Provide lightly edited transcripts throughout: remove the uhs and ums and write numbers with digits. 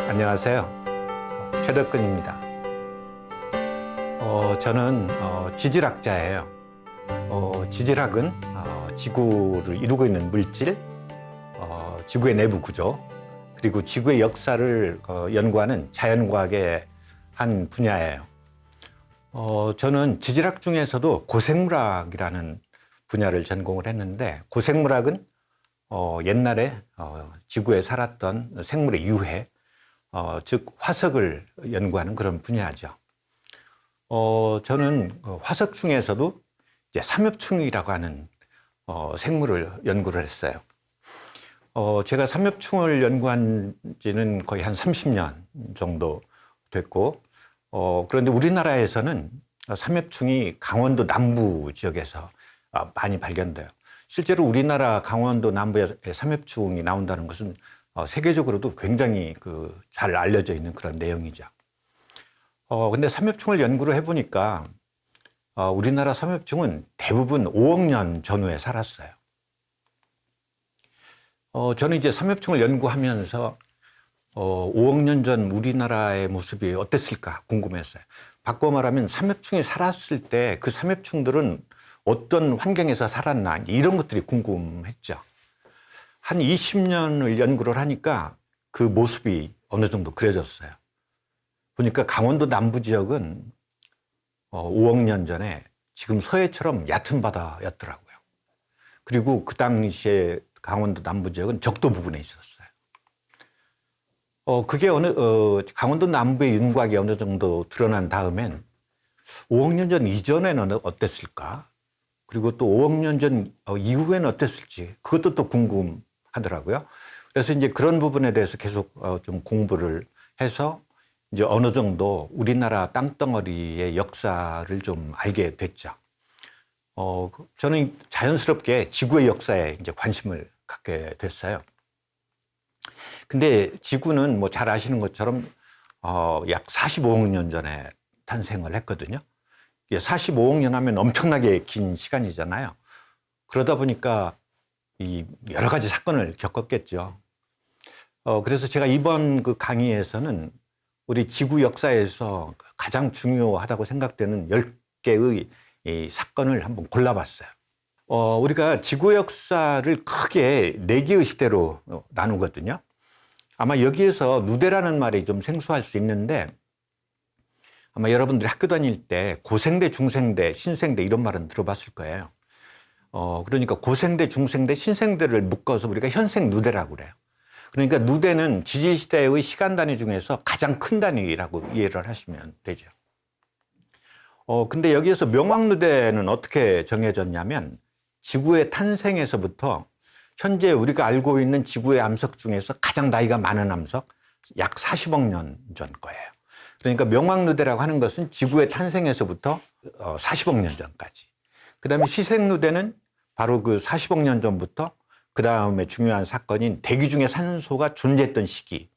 안녕하세요. 최덕근입니다. 저는 지질학자예요. 지질학은 지구를 이루고 있는 물질, 지구의 내부 구조, 그리고 지구의 역사를 연구하는 자연과학의 한 분야예요. 저는 지질학 중에서도 고생물학이라는 분야를 전공을 했는데, 고생물학은 옛날에 지구에 살았던 생물의 유해, 즉 화석을 연구하는 그런 분야죠. 저는 화석 중에서도 이제 삼엽충이라고 하는 생물을 연구를 했어요. 제가 삼엽충을 연구한 지는 거의 한 30년 정도 됐고, 그런데 우리나라에서는 삼엽충이 강원도 남부 지역에서 많이 발견돼요. 실제로 우리나라 강원도 남부에 삼엽충이 나온다는 것은 세계적으로도 굉장히 잘 알려져 있는 그런 내용이죠. 근데 삼엽충을 연구를 해보니까 우리나라 삼엽충은 대부분 5억 년 전후에 살았어요. 저는 이제 삼엽충을 연구하면서 5억 년 전 우리나라의 모습이 어땠을까 궁금했어요. 바꿔 말하면 삼엽충이 살았을 때 그 삼엽충들은 어떤 환경에서 살았나 이런 것들이 궁금했죠. 한 20년을 연구를 하니까 그 모습이 어느 정도 그려졌어요. 보니까 강원도 남부 지역은 5억 년 전에 지금 서해처럼 얕은 바다였더라고요. 그리고 그 당시에 강원도 남부 지역은 적도 부근에 있었어요. 그게 강원도 남부의 윤곽이 어느 정도 드러난 다음엔 5억 년 전 이전에는 어땠을까? 그리고 또 5억 년 전 이후에는 어땠을지 그것도 또 궁금하더라고요. 그래서 이제 그런 부분에 대해서 계속 좀 공부를 해서 이제 어느 정도 우리나라 땅덩어리의 역사를 좀 알게 됐죠. 저는 자연스럽게 지구의 역사에 이제 관심을 갖게 됐어요. 근데 지구는 뭐 잘 아시는 것처럼 약 45억 년 전에 탄생을 했거든요. 45억 년 하면 엄청나게 긴 시간이잖아요. 그러다 보니까 이 여러 가지 사건을 겪었겠죠. 그래서 제가 이번 그 강의에서는 우리 지구 역사에서 가장 중요하다고 생각되는 10개의 이 사건을 한번 골라봤어요. 우리가 지구 역사를 크게 4개의 시대로 나누거든요. 아마 여기에서 누대라는 말이 좀 생소할 수 있는데, 아마 여러분들이 학교 다닐 때 고생대, 중생대, 신생대 이런 말은 들어봤을 거예요. 그러니까 고생대, 중생대, 신생대를 묶어서 우리가 현생 누대라고 그래요. 그러니까 누대는 지질시대의 시간 단위 중에서 가장 큰 단위라고 이해를 하시면 되죠. 근데 여기에서 명왕누대는 어떻게 정해졌냐면 지구의 탄생에서부터 현재 우리가 알고 있는 지구의 암석 중에서 가장 나이가 많은 암석, 약 40억 년 전 거예요. 그러니까 명왕누대라고 하는 것은 지구의 탄생에서부터 40억 년 전까지. 그 다음에 시생누대는 바로 그 40억 년 전부터 그 다음에 중요한 사건인 대기 중에 산소가 존재했던 시기.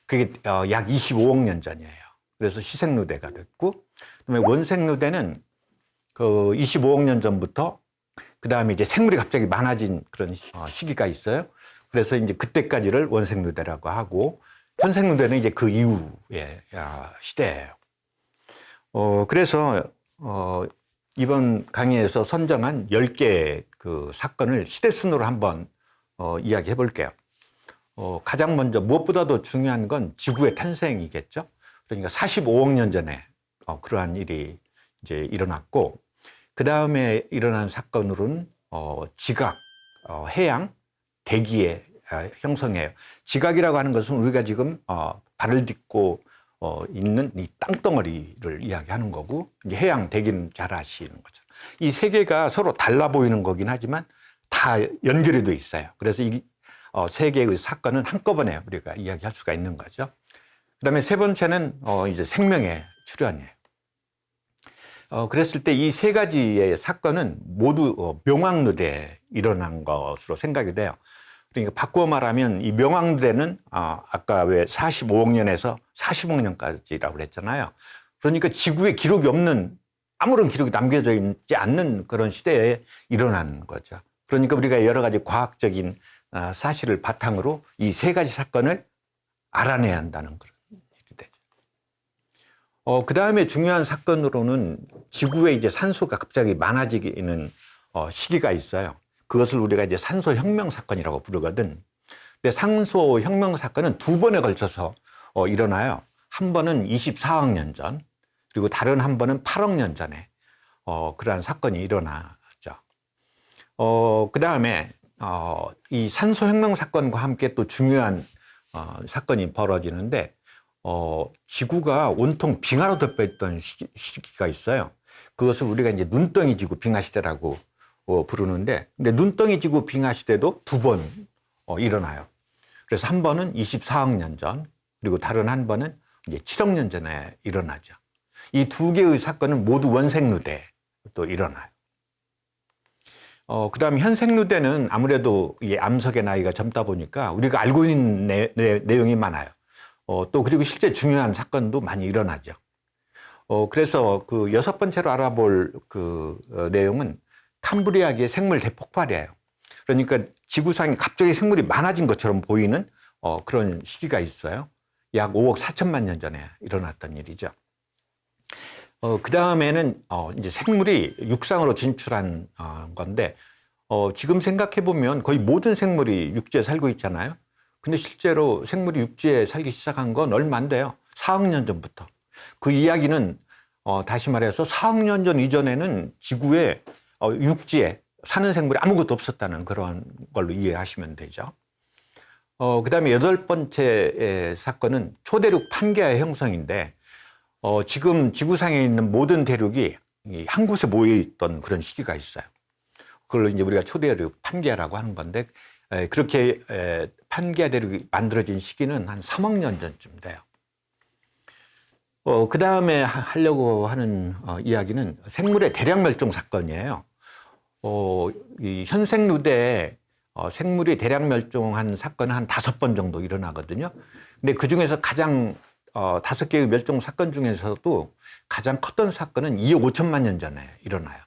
그게 약 25억 년 전이에요. 그래서 시생누대가 됐고, 그다음에 원생누대는 그 25억 년 전부터 그 다음에 이제 생물이 갑자기 많아진 그런 시기가 있어요. 그래서 이제 그때까지를 원생누대라고 하고, 현생누대는 이제 그 이후의 시대예요. 그래서 이번 강의에서 선정한 10개의 그 사건을 시대 순으로 한번 이야기해 볼게요. 가장 먼저 무엇보다도 중요한 건 지구의 탄생이겠죠. 그러니까 45억 년 전에 그러한 일이 이제 일어났고, 그 다음에 일어난 사건으로는 지각, 해양, 대기의 형성이에요. 지각이라고 하는 것은 우리가 지금 발을 딛고 있는 이 땅덩어리를 이야기하는 거고, 이제 해양, 대기는 잘 아시는 거죠. 이 세 개가 서로 달라 보이는 거긴 하지만 다 연결이 돼 있어요. 그래서 이 세 개의 사건은 한꺼번에 우리가 이야기할 수가 있는 거죠. 그다음에 세 번째는 이제 생명의 출현이에요. 그랬을 때 이 세 가지의 사건은 모두 명왕누대에 일어난 것으로 생각이 돼요. 그러니까 바꾸어 말하면 이 명왕누대는 아까 왜 45억 년에서 40억 년까지라고 그랬잖아요. 그러니까 지구에 기록이 없는, 아무런 기록이 남겨져 있지 않는 그런 시대에 일어난 거죠. 그러니까 우리가 여러 가지 과학적인 사실을 바탕으로 이 세 가지 사건을 알아내야 한다는 그런 일이 되죠. 그 다음에 중요한 사건으로는 지구에 이제 산소가 갑자기 많아지는 시기가 있어요. 그것을 우리가 이제 산소 혁명 사건이라고 부르거든. 근데 산소 혁명 사건은 두 번에 걸쳐서 일어나요. 한 번은 24억 년 전, 그리고 다른 한 번은 8억 년 전에 그러한 사건이 일어나죠. 그 다음에 이 산소 혁명 사건과 함께 또 중요한 사건이 벌어지는데 지구가 온통 빙하로 덮여있던 시기가 있어요. 그것을 우리가 이제 눈덩이 지구 빙하 시대라고 부르는데, 근데 눈덩이 지구 빙하 시대도 두 번 일어나요. 그래서 한 번은 24억 년 전, 그리고 다른 한 번은 이제 7억 년 전에 일어나죠. 이 두 개의 사건은 모두 원생누대 또 일어나요. 그 다음에 현생누대는 아무래도 이 암석의 나이가 젊다 보니까 우리가 알고 있는 내용이 많아요. 또 그리고 실제 중요한 사건도 많이 일어나죠. 그래서 그 여섯 번째로 알아볼 그 내용은 캄브리아기의 생물 대폭발이에요. 그러니까 지구상에 갑자기 생물이 많아진 것처럼 보이는 그런 시기가 있어요. 약 5억 4천만 년 전에 일어났던 일이죠. 그 다음에는 이제 생물이 육상으로 진출한 건데, 지금 생각해 보면 거의 모든 생물이 육지에 살고 있잖아요. 근데 실제로 생물이 육지에 살기 시작한 건 얼마 안 돼요. 4억 년 전부터. 그 이야기는 다시 말해서 4억 년 전 이전에는 지구에 육지에 사는 생물이 아무것도 없었다는 그런 걸로 이해하시면 되죠. 그 다음에 여덟 번째 사건은 초대륙 판게아의 형성인데, 지금 지구상에 있는 모든 대륙이 한 곳에 모여있던 그런 시기가 있어요. 그걸 이제 우리가 초대륙 판게아라고 하는 건데, 그렇게 판게아 대륙이 만들어진 시기는 한 3억 년 전쯤 돼요. 그 다음에 하려고 하는 이야기는 생물의 대량 멸종 사건이에요. 이 현생누대에 생물이 대량 멸종한 사건은 한 5번 정도 일어나거든요. 근데 그 중에서 가장 5개의 멸종 사건 중에서도 가장 컸던 사건은 2억 5천만 년 전에 일어나요.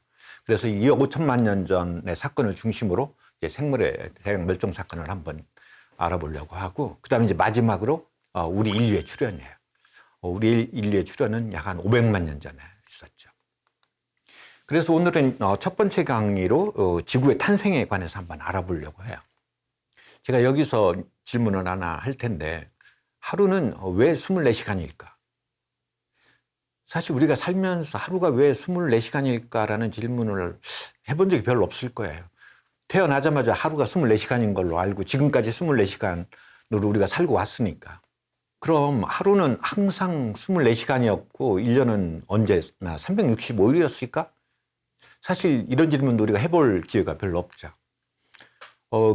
그래서 2억 5천만 년 전의 사건을 중심으로 이제 생물의 대량 멸종 사건을 한번 알아보려고 하고, 그 다음에 이제 마지막으로 우리 인류의 출현이에요. 우리 인류의 출현은 약 한 500만 년 전에 있었죠. 그래서 오늘은 첫 번째 강의로 지구의 탄생에 관해서 한번 알아보려고 해요. 제가 여기서 질문을 하나 할 텐데, 하루는 왜 24시간일까? 사실 우리가 살면서 하루가 왜 24시간일까라는 질문을 해본 적이 별로 없을 거예요. 태어나자마자 하루가 24시간인 걸로 알고 지금까지 24시간으로 우리가 살고 왔으니까. 그럼 하루는 항상 24시간이었고 1년은 언제나 365일이었을까? 사실 이런 질문도 우리가 해볼 기회가 별로 없죠.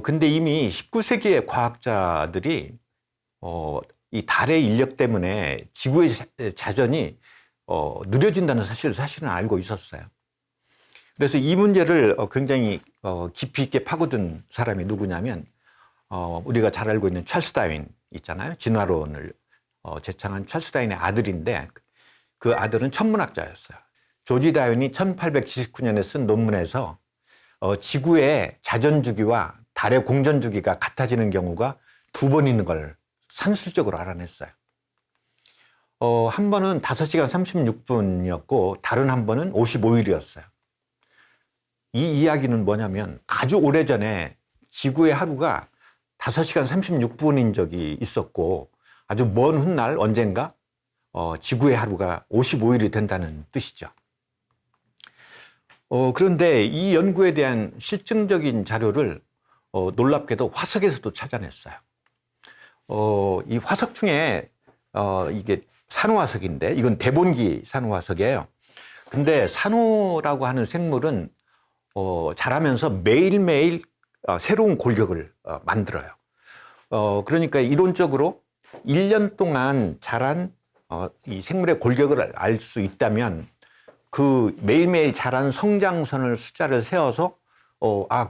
근데 이미 19세기의 과학자들이 이 달의 인력 때문에 지구의 자전이 느려진다는 사실을 사실은 알고 있었어요. 그래서 이 문제를 굉장히 깊이 있게 파고든 사람이 누구냐면 우리가 잘 알고 있는 찰스 다윈 있잖아요. 진화론을 제창한 찰스 다윈의 아들인데, 그 아들은 천문학자였어요. 조지 다윈이 1879년에 쓴 논문에서 지구의 자전 주기와 달의 공전 주기가 같아지는 경우가 2번 있는 걸 산술적으로 알아냈어요. 한 번은 5시간 36분이었고 다른 한 번은 55일이었어요. 이 이야기는 뭐냐면 아주 오래전에 지구의 하루가 5시간 36분인 적이 있었고, 아주 먼 훗날 언젠가 지구의 하루가 55일이 된다는 뜻이죠. 그런데 이 연구에 대한 실증적인 자료를 놀랍게도 화석에서도 찾아냈어요. 이 화석 중에 이게 산호화석인데, 이건 대본기 산호화석이에요. 근데 산호라고 하는 생물은 자라면서 매일매일 새로운 골격을 만들어요. 그러니까 이론적으로 1년 동안 자란 이 생물의 골격을 알 수 있다면 그 매일매일 자란 성장선을 숫자를 세어서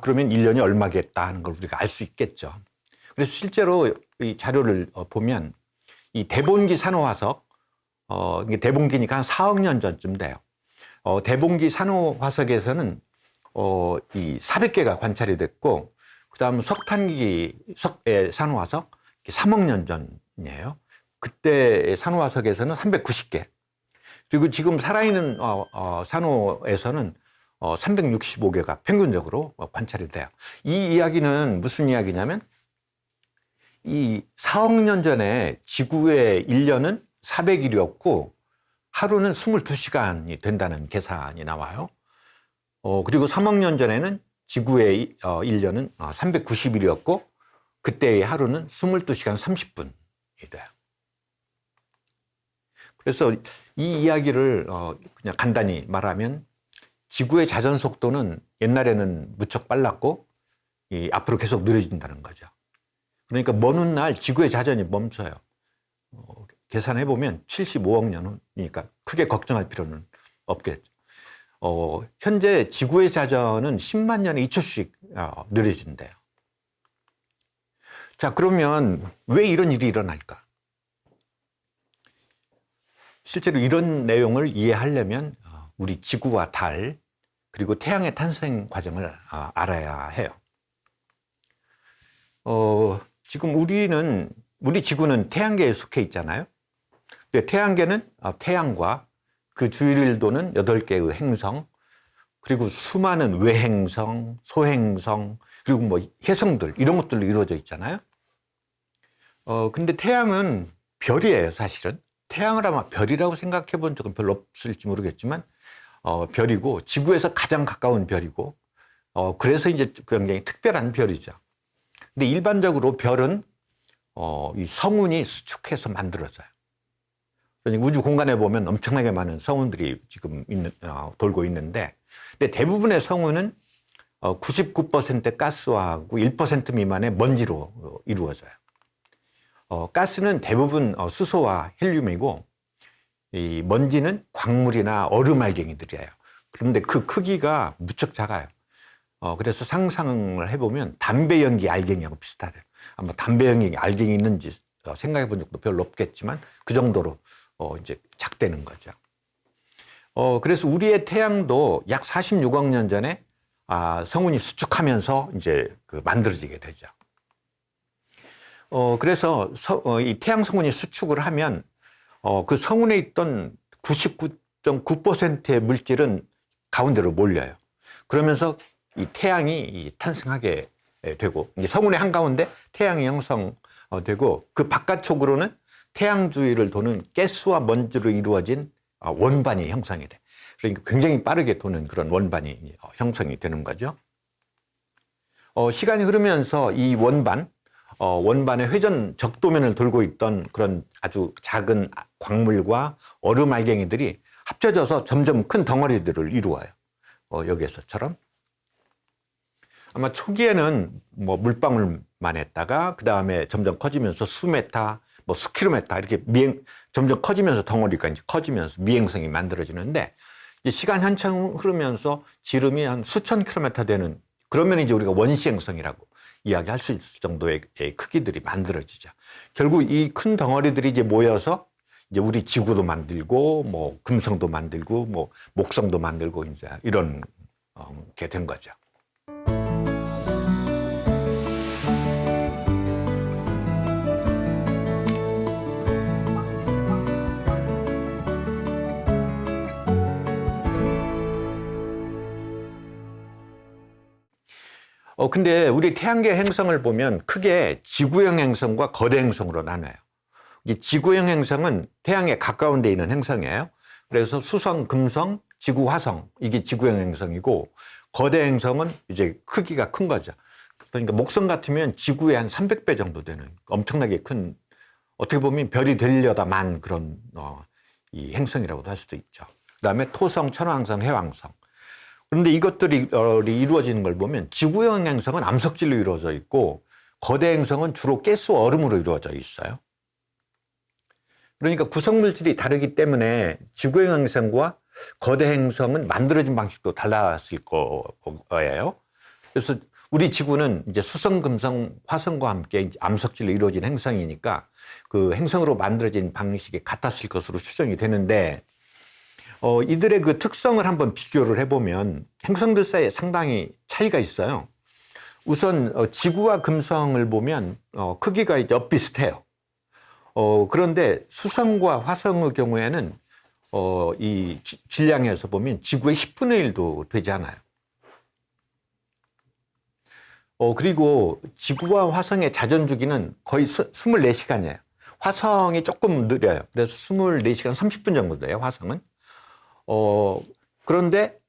그러면 1년이 얼마겠다 하는 걸 우리가 알 수 있겠죠. 그래서 실제로 이 자료를 보면 이 대본기 산호화석, 이게 대본기니까 한 4억 년 전쯤 돼요. 대본기 산호화석에서는 이 400개가 관찰이 됐고, 그 다음 석탄기 산호화석 3억 년 전 300개예요. 그때 산호화석에서는 390개. 그리고 지금 살아있는 산호에서는 365개가 평균적으로 관찰이 돼요. 이 이야기는 무슨 이야기냐면 이 4억 년 전에 지구의 1년은 400일이었고 하루는 22시간이 된다는 계산이 나와요. 그리고 3억 년 전에는 지구의 1년은 390일이었고 그때의 하루는 22시간 30분이 돼요. 그래서 이 이야기를 그냥 간단히 말하면 지구의 자전 속도는 옛날에는 무척 빨랐고 앞으로 계속 느려진다는 거죠. 그러니까 먼 훗날 지구의 자전이 멈춰요. 계산해 보면 75억 년이니까 크게 걱정할 필요는 없겠죠. 현재 지구의 자전은 10만 년에 2초씩 느려진대요. 자, 그러면 왜 이런 일이 일어날까? 실제로 이런 내용을 이해하려면 우리 지구와 달 그리고 태양의 탄생 과정을 알아야 해요. 지금 우리 지구는 태양계에 속해 있잖아요. 근데 태양계는 태양과 그 주위를 도는 8개의 행성, 그리고 수많은 외행성, 소행성, 그리고 뭐 혜성들 이런 것들로 이루어져 있잖아요. 근데 태양은 별이에요, 사실은. 태양을 아마 별이라고 생각해 본 적은 별로 없을지 모르겠지만 별이고 지구에서 가장 가까운 별이고 그래서 이제 굉장히 특별한 별이죠. 근데 일반적으로 별은 이 성운이 수축해서 만들어져요. 그러니까 우주 공간에 보면 엄청나게 많은 성운들이 지금 돌고 있는데, 근데 대부분의 성운은 99% 가스하고 1% 미만의 먼지로 이루어져요. 가스는 대부분 수소와 헬륨이고, 이 먼지는 광물이나 얼음 알갱이들이에요. 그런데 그 크기가 무척 작아요. 그래서 상상을 해보면 담배 연기 알갱이하고 비슷하대요. 아마 담배 연기 알갱이 있는지 생각해 본 적도 별로 없겠지만 그 정도로 이제 작다는 거죠. 그래서 우리의 태양도 약 46억 년 전에 성운이 수축하면서 이제 만들어지게 되죠. 그래서 이 태양 성운이 수축을 하면 그 성운에 있던 99.9%의 물질은 가운데로 몰려요. 그러면서 이 태양이 탄생하게 되고, 성운의 한가운데 태양이 형성되고, 그 바깥쪽으로는 태양 주위를 도는 가스와 먼지로 이루어진 원반이 형성이 돼. 그러니까 굉장히 빠르게 도는 그런 원반이 형성이 되는 거죠. 시간이 흐르면서 이 원반의 회전 적도면을 돌고 있던 그런 아주 작은 광물과 얼음 알갱이들이 합쳐져서 점점 큰 덩어리들을 이루어요. 여기에서처럼. 아마 초기에는 뭐 물방울만 했다가 그 다음에 점점 커지면서 수메타, 뭐 수킬로메타 이렇게 점점 커지면서 덩어리가 이제 커지면서 미행성이 만들어지는데, 이제 시간 한참 흐르면서 지름이 한 수천 킬로미터 되는, 그러면 이제 우리가 원시행성이라고 이야기할 수 있을 정도의 크기들이 만들어지죠. 결국 이 큰 덩어리들이 이제 모여서 이제 우리 지구도 만들고 뭐 금성도 만들고 뭐 목성도 만들고 이제 이런 게 된 거죠. 근데 우리 태양계 행성을 보면 크게 지구형 행성과 거대 행성으로 나눠요. 이 지구형 행성은 태양에 가까운 데 있는 행성이에요. 그래서 수성, 금성, 지구, 화성, 이게 지구형 행성이고, 거대 행성은 이제 크기가 큰 거죠. 그러니까 목성 같으면 지구의 한 300배 정도 되는 엄청나게 큰, 어떻게 보면 별이 되려다만 그런 이 행성이라고도 할 수도 있죠. 그다음에 토성, 천왕성, 해왕성. 그런데 이것들이 이루어지는 걸 보면 지구형 행성은 암석질로 이루어져 있고 거대 행성은 주로 가스와 얼음으로 이루어져 있어요. 그러니까 구성물질이 다르기 때문에 지구형 행성과 거대 행성은 만들어진 방식도 달랐을 거예요. 그래서 우리 지구는 이제 수성, 금성, 화성과 함께 암석질로 이루어진 행성이니까 그 행성으로 만들어진 방식이 같았을 것으로 추정이 되는데, 이들의 그 특성을 한번 비교를 해보면 행성들 사이에 상당히 차이가 있어요. 우선 지구와 금성을 보면 크기가 이제 비슷해요. 그런데 수성과 화성의 경우에는 이 질량에서 보면 지구의 10분의 1도 되지 않아요. 그리고 지구와 화성의 자전 주기는 거의 24시간이에요. 화성이 조금 느려요. 그래서 24시간 30분 정도 돼요, 화성은. 그런데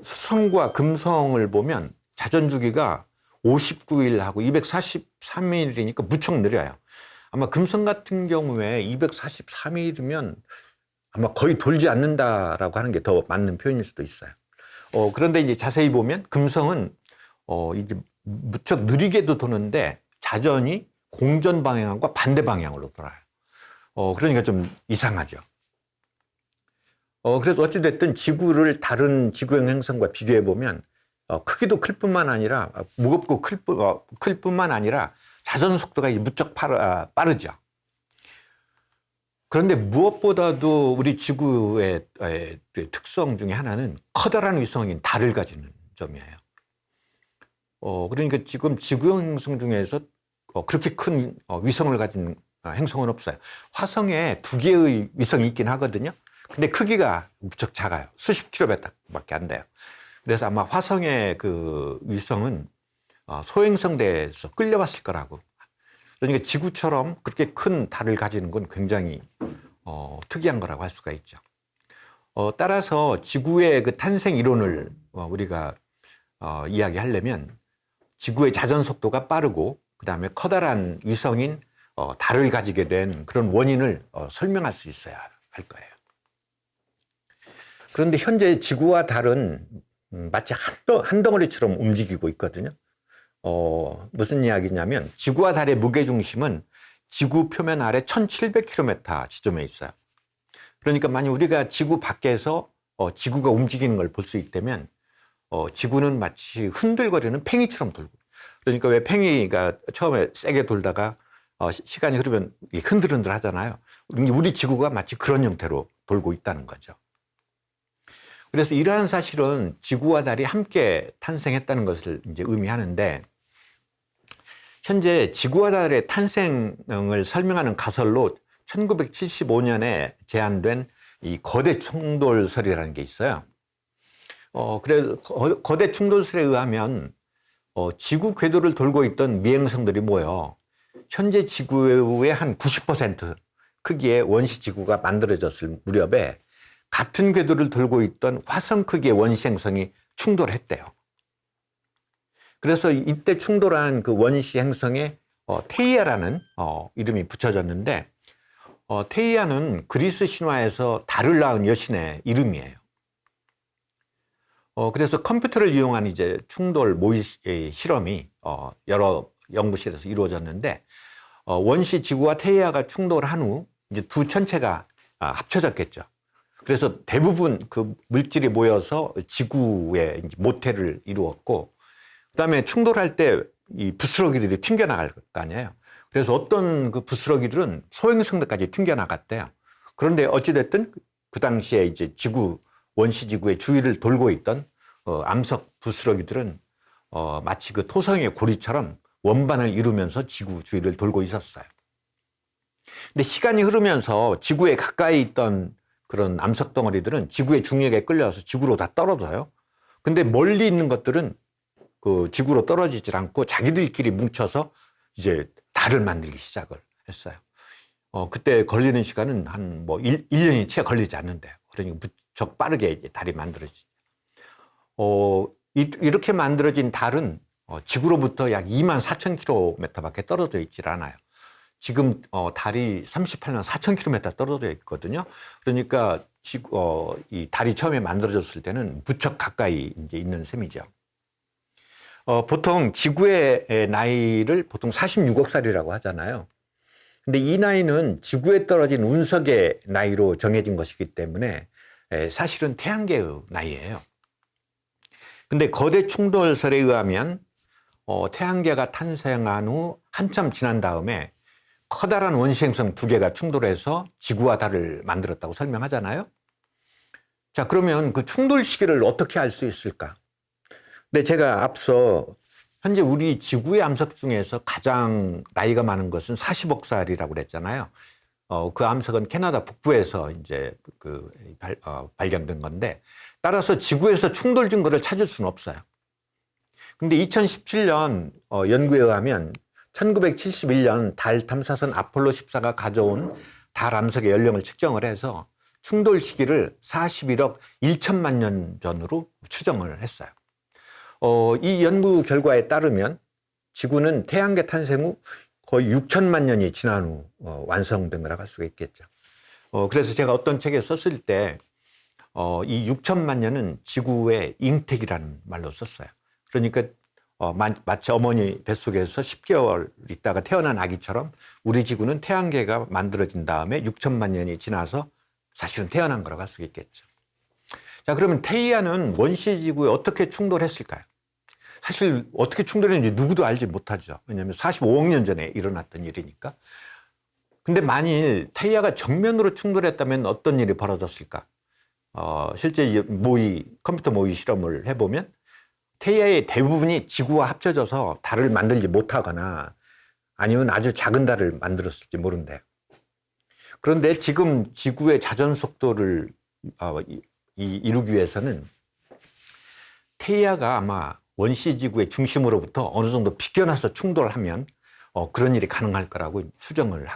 수성과 금성을 보면 자전 주기가 59일하고 243일이니까 무척 느려요. 아마 금성 같은 경우에 243일이면 아마 거의 돌지 않는다라고 하는 게 더 맞는 표현일 수도 있어요. 그런데 이제 자세히 보면 금성은 이제 무척 느리게도 도는데 자전이 공전 방향과 반대 방향으로 돌아요. 그러니까 좀 이상하죠. 그래서 어찌됐든 지구를 다른 지구형 행성과 비교해 보면 크기도 클 뿐만 아니라 무겁고 클 뿐만 아니라 자전 속도가 무척 빠르죠. 그런데 무엇보다도 우리 지구의 특성 중에 하나는 커다란 위성인 달을 가지는 점이에요. 그러니까 지금 지구형 행성 중에서 그렇게 큰 위성을 가진 행성은 없어요. 화성에 2개의 위성이 있긴 하거든요. 근데 크기가 무척 작아요. 수십 킬로미터밖에 안 돼요. 그래서 아마 화성의 그 위성은 소행성대에서 끌려왔을 거라고. 그러니까 지구처럼 그렇게 큰 달을 가지는 건 굉장히 특이한 거라고 할 수가 있죠. 따라서 지구의 그 탄생 이론을 우리가 이야기하려면 지구의 자전 속도가 빠르고 그다음에 커다란 위성인 달을 가지게 된 그런 원인을 설명할 수 있어야 할 거예요. 그런데 현재 지구와 달은 마치 한 덩어리처럼 움직이고 있거든요. 무슨 이야기냐면 지구와 달의 무게중심은 지구 표면 아래 1700km 지점에 있어요. 그러니까 만약 우리가 지구 밖에서 지구가 움직이는 걸 볼 수 있다면 지구는 마치 흔들거리는 팽이처럼 돌고, 그러니까 왜 팽이가 처음에 세게 돌다가 시간이 흐르면 흔들흔들 하잖아요. 우리 지구가 마치 그런 형태로 돌고 있다는 거죠. 그래서 이러한 사실은 지구와 달이 함께 탄생했다는 것을 이제 의미하는데, 현재 지구와 달의 탄생을 설명하는 가설로 1975년에 제안된 이 거대 충돌설이라는 게 있어요. 그래서 거대 충돌설에 의하면 지구 궤도를 돌고 있던 미행성들이 모여 현재 지구의 한 90% 크기의 원시 지구가 만들어졌을 무렵에 같은 궤도를 돌고 있던 화성 크기의 원시 행성이 충돌했대요. 그래서 이때 충돌한 그 원시 행성에 테이아라는 이름이 붙여졌는데, 테이아는 그리스 신화에서 달을 낳은 여신의 이름이에요. 그래서 컴퓨터를 이용한 이제 충돌 모의 실험이 여러 연구실에서 이루어졌는데, 원시 지구와 테이아가 충돌한 후 이제 두 천체가 합쳐졌겠죠. 그래서 대부분 그 물질이 모여서 지구의 모태를 이루었고, 그다음에 충돌할 때 이 부스러기들이 튕겨나갈 거 아니에요. 그래서 어떤 그 부스러기들은 소행성들까지 튕겨나갔대요. 그런데 어찌됐든 그 당시에 이제 원시 지구의 주위를 돌고 있던 암석 부스러기들은 마치 그 토성의 고리처럼 원반을 이루면서 지구 주위를 돌고 있었어요. 근데 시간이 흐르면서 지구에 가까이 있던 그런 암석 덩어리들은 지구의 중력에 끌려서 지구로 다 떨어져요. 근데 멀리 있는 것들은 그 지구로 떨어지질 않고 자기들끼리 뭉쳐서 이제 달을 만들기 시작을 했어요. 그때 걸리는 시간은 한 1년이 채 걸리지 않는데요. 그러니까 무척 빠르게 달이 만들어지죠. 이렇게 만들어진 달은 지구로부터 약 24,000km밖에 떨어져 있질 않아요. 지금 달이 38만 4,000km 떨어져 있거든요. 그러니까 이 달이 처음에 만들어졌을 때는 무척 가까이 이제 있는 셈이죠. 보통 지구의 나이를 보통 46억 살이라고 하잖아요. 근데 이 나이는 지구에 떨어진 운석의 나이로 정해진 것이기 때문에 사실은 태양계의 나이예요. 근데 거대 충돌설에 의하면 태양계가 탄생한 후 한참 지난 다음에 커다란 원시 행성 2개가 충돌해서 지구와 달을 만들었다고 설명하잖아요. 자, 그러면 그 충돌 시기를 어떻게 알 수 있을까? 근데 제가 앞서 현재 우리 지구의 암석 중에서 가장 나이가 많은 것은 40억 살이라고 그랬잖아요. 그 암석은 캐나다 북부에서 이제 발견된 건데, 따라서 지구에서 충돌 증거를 찾을 수는 없어요. 근데 2017년 연구에 의하면 1971년 달 탐사선 아폴로 14가 가져온 달 암석의 연령을 측정을 해서 충돌 시기를 41억 1천만 년 전으로 추정을 했어요. 이 연구 결과에 따르면 지구는 태양계 탄생 후 거의 6천만 년이 지난 후 완성된 거라고 할 수가 있겠죠. 그래서 제가 어떤 책에 썼을 때 이 6천만 년은 지구의 잉태기라는 말로 썼어요. 그러니까 마치 어머니 뱃속에서 10개월 있다가 태어난 아기처럼 우리 지구는 태양계가 만들어진 다음에 6천만 년이 지나서 사실은 태어난 거라고 할 수 있겠죠. 자, 그러면 테이아는 원시 지구에 어떻게 충돌했을까요? 사실 어떻게 충돌했는지 누구도 알지 못하죠. 왜냐하면 45억 년 전에 일어났던 일이니까. 근데 만일 테이아가 정면으로 충돌했다면 어떤 일이 벌어졌을까? 실제 컴퓨터 모의 실험을 해보면 테이아의 대부분이 지구와 합쳐져서 달을 만들지 못하거나 아니면 아주 작은 달을 만들었을지 모른대요. 그런데 지금 지구의 자전 속도를 이루기 위해서는 테이아가 아마 원시 지구의 중심으로부터 어느 정도 비껴나서 충돌하면 그런 일이 가능할 거라고 추정을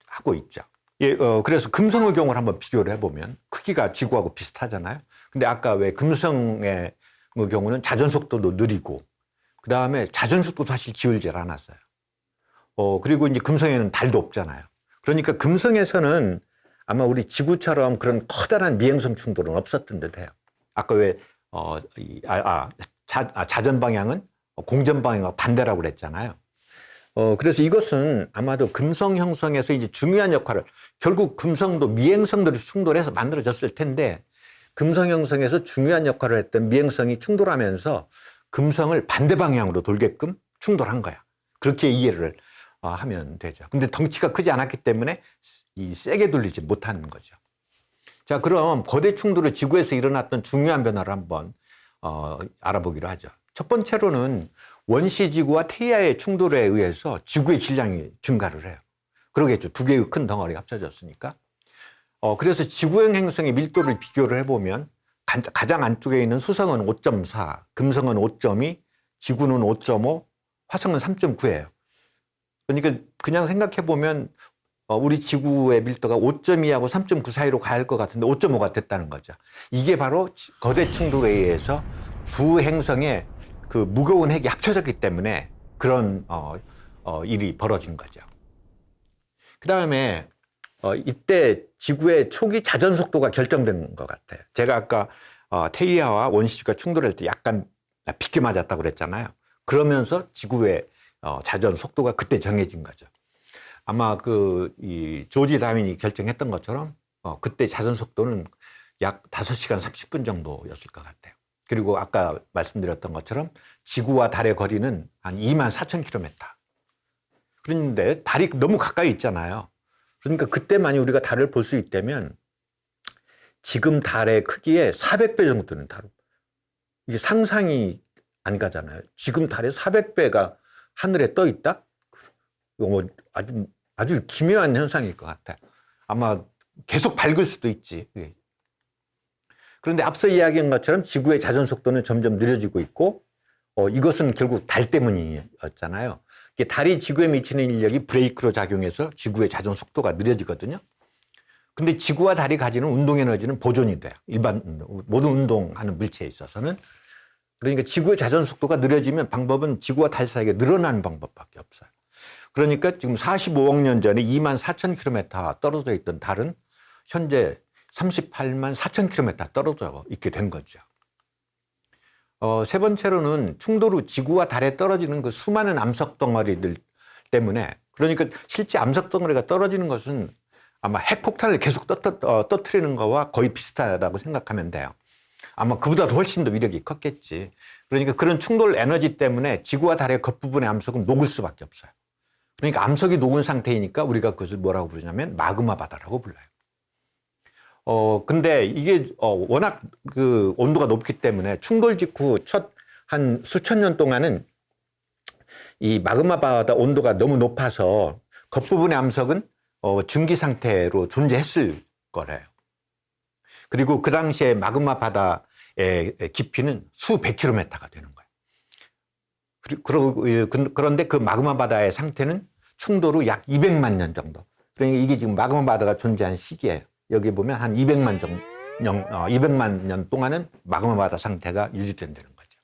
하고 있죠. 예, 그래서 금성의 경우를 한번 비교를 해보면 크기가 지구하고 비슷하잖아요. 근데 아까 왜 금성의 경우는 자전 속도도 느리고 그 다음에 자전 속도 사실 기울질 않았어요. 그리고 이제 금성에는 달도 없잖아요. 그러니까 금성에서는 아마 우리 지구처럼 그런 커다란 미행성 충돌은 없었던 듯해요. 아까 왜 자전 방향은 공전 방향과 반대라고 그랬잖아요. 그래서 이것은 아마도 금성 형성에서 이제 중요한 역할을, 결국 금성도 미행성들이 충돌해서 만들어졌을 텐데 금성 형성에서 중요한 역할을 했던 미행성이 충돌하면서 금성을 반대 방향으로 돌게끔 충돌한 거야. 그렇게 이해를 하면 되죠. 근데 덩치가 크지 않았기 때문에 세게 돌리지 못하는 거죠. 자, 그럼 거대 충돌로 지구에서 일어났던 중요한 변화를 한번 알아보기로 하죠. 첫 번째로는 원시 지구와 테이아의 충돌에 의해서 지구의 질량이 증가를 해요. 그러겠죠. 두 개의 큰 덩어리가 합쳐졌으니까. 그래서 지구형 행성의 밀도를 비교를 해보면 가장 안쪽에 있는 수성은 5.4, 금성은 5.2, 지구는 5.5, 화성은 3.9예요. 그러니까 그냥 생각해보면 우리 지구의 밀도가 5.2하고 3.9 사이로 가야 할 것 같은데 5.5가 됐다는 거죠. 이게 바로 거대 충돌에 의해서 두 행성의 그 무거운 핵이 합쳐졌기 때문에 그런 일이 벌어진 거죠. 그 다음에 이때 지구의 초기 자전 속도가 결정된 것 같아요. 제가 아까 테이아와 원시지구가 충돌할 때 약간 비껴 맞았다고 그랬잖아요. 그러면서 지구의 자전 속도가 그때 정해진 거죠. 아마 이 조지 다윈이 결정했던 것처럼 그때 자전 속도는 약 5시간 30분 정도였을 것 같아요. 그리고 아까 말씀드렸던 것처럼 지구와 달의 거리는 한 24,000km. 그런데 달이 너무 가까이 있잖아요. 그러니까 그때 만약 우리가 달을 볼 수 있다면 지금 달의 크기의 400배 정도 되는 달. 이게 상상이 안 가잖아요. 지금 달의 400배가 하늘에 떠 있다? 이거 아주 기묘한 현상일 것 같아요. 아마 계속 밝을 수도 있지. 그런데 앞서 이야기한 것처럼 지구의 자전 속도는 점점 느려지고 있고 이것은 결국 달 때문이었잖아요. 달이 지구에 미치는 인력이 브레이크로 작용해서 지구의 자전 속도가 느려지거든요. 근데 지구와 달이 가지는 운동 에너지는 보존이 돼요. 일반 모든 운동하는 물체에 있어서는. 그러니까 지구의 자전 속도가 느려지면 방법은 지구와 달 사이에 늘어나는 방법밖에 없어요. 그러니까 지금 45억 년 전에 24,000km 떨어져 있던 달은 현재 38만 4,000km 떨어져 있게 된 거죠. 세 번째로는 충돌 후 지구와 달에 떨어지는 그 수많은 암석 덩어리들 때문에, 그러니까 실제 암석 덩어리가 떨어지는 것은 아마 핵폭탄을 계속 떠트리는 거와 거의 비슷하다고 생각하면 돼요. 아마 그보다도 훨씬 더 위력이 컸겠지. 그러니까 그런 충돌 에너지 때문에 지구와 달의 겉부분의 암석은 녹을 수밖에 없어요. 그러니까 암석이 녹은 상태이니까 우리가 그것을 뭐라고 부르냐면 마그마 바다라고 불러요. 근데 이게 워낙 그 온도가 높기 때문에 충돌 직후 첫 한 수천 년 동안은 이 마그마 바다 온도가 너무 높아서 겉부분의 암석은 증기 상태로 존재했을 거래요. 그리고 그 당시에 마그마 바다의 깊이는 수백 킬로미터가 되는 거예요. 그런데 그 마그마 바다의 상태는 충돌 후 약 200만 년 정도. 그러니까 이게 지금 마그마 바다가 존재한 시기예요. 여기 보면 한 200만 년 동안은 마그마 바다 상태가 유지된다는 거죠.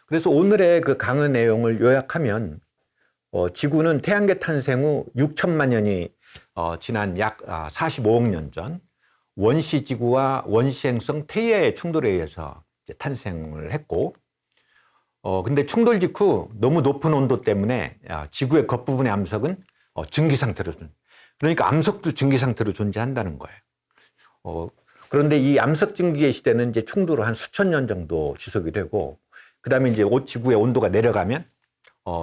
그래서 오늘의 그 강의 내용을 요약하면 지구는 태양계 탄생 후 6천만 년이 지난 약 45억 년 전 원시지구와 원시행성 태이아의 충돌에 의해서 탄생을 했고, 근데 충돌 직후 너무 높은 온도 때문에 지구의 겉부분의 암석은 증기 상태로, 그러니까 암석도 증기 상태로 존재한다는 거예요. 그런데 이 암석 증기의 시대는 이제 충돌 후 한 수천 년 정도 지속이 되고, 그 다음에 이제 지구의 온도가 내려가면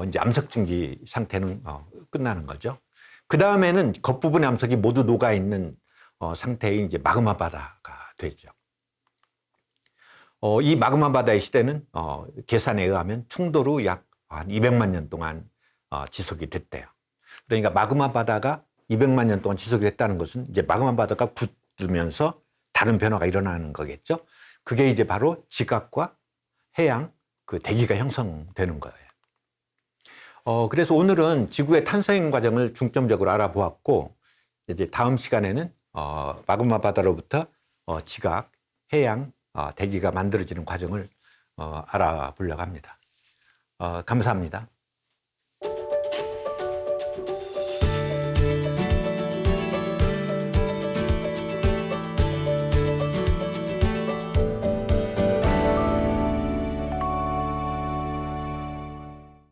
이제 암석 증기 상태는 끝나는 거죠. 그 다음에는 겉부분의 암석이 모두 녹아 있는 상태의 이제 마그마 바다가 되죠. 이 마그마 바다의 시대는 계산에 의하면 충돌 후 약 한 200만 년 동안 지속이 됐대요. 그러니까 마그마 바다가 200만 년 동안 지속이 됐다는 것은 이제 마그마 바다가 굳으면서 다른 변화가 일어나는 거겠죠. 그게 이제 바로 지각과 해양, 그 대기가 형성되는 거예요. 그래서 오늘은 지구의 탄생 과정을 중점적으로 알아보았고, 이제 다음 시간에는 마그마 바다로부터 지각, 해양, 대기가 만들어지는 과정을 알아보려고 합니다. 감사합니다.